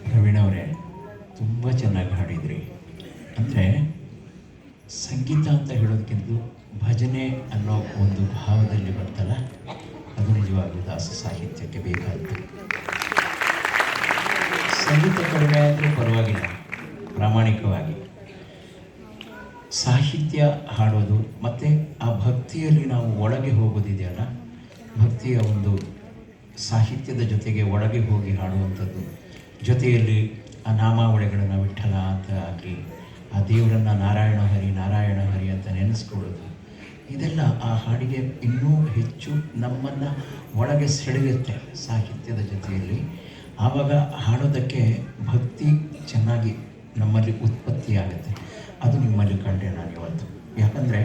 ಪ್ರವೀಣವರೇ, ತುಂಬ ಚೆನ್ನಾಗಿ ಹಾಡಿದ್ರಿ. ಅಂದರೆ ಸಂಗೀತ ಅಂತ ಹೇಳೋದಕ್ಕಿಂತ ಭಜನೆ ಅನ್ನೋ ಒಂದು ಭಾವದಲ್ಲಿ ಬರ್ತಲ್ಲ, ಅದು ನಿಜವಾಗ್ಲೂ ದಾಸ ಸಾಹಿತ್ಯಕ್ಕೆ ಬೇಕಾದ್ದು. ಸಂಗೀತ ಕಡಿಮೆ ಆದರೂ ಪರವಾಗಿಲ್ಲ, ಪ್ರಾಮಾಣಿಕವಾಗಿ ಸಾಹಿತ್ಯ ಹಾಡೋದು ಮತ್ತು ಆ ಭಕ್ತಿಯಲ್ಲಿ ನಾವು ಒಳಗೆ ಹೋಗೋದಿದೆಯಲ್ಲ, ಭಕ್ತಿಯ ಒಂದು ಸಾಹಿತ್ಯದ ಜೊತೆಗೆ ಒಳಗೆ ಹೋಗಿ ಹಾಡುವಂಥದ್ದು, ಜೊತೆಯಲ್ಲಿ ಆ ನಾಮಾವಳಿಗಳನ್ನು ವಿಠಲ ಅಂತ ಆಗಲಿ, ಆ ದೇವರನ್ನು ನಾರಾಯಣ ಹರಿ ಅಂತ ನೆನೆಸ್ಕೊಳ್ಳೋದು, ಇದೆಲ್ಲ ಆ ಹಾಡಿಗೆ ಇನ್ನೂ ಹೆಚ್ಚು ನಮ್ಮನ್ನು ಒಳಗೆ ಸೆಳೆಯುತ್ತೆ ಸಾಹಿತ್ಯದ ಜೊತೆಯಲ್ಲಿ. ಆವಾಗ ಹಾಡೋದಕ್ಕೆ ಭಕ್ತಿ ಚೆನ್ನಾಗಿ ನಮ್ಮಲ್ಲಿ ಉತ್ಪತ್ತಿಯಾಗುತ್ತೆ. ಅದು ನಿಮ್ಮಲ್ಲಿ ಕಂಡೆ ನಾನು ಇವತ್ತು. ಯಾಕಂದರೆ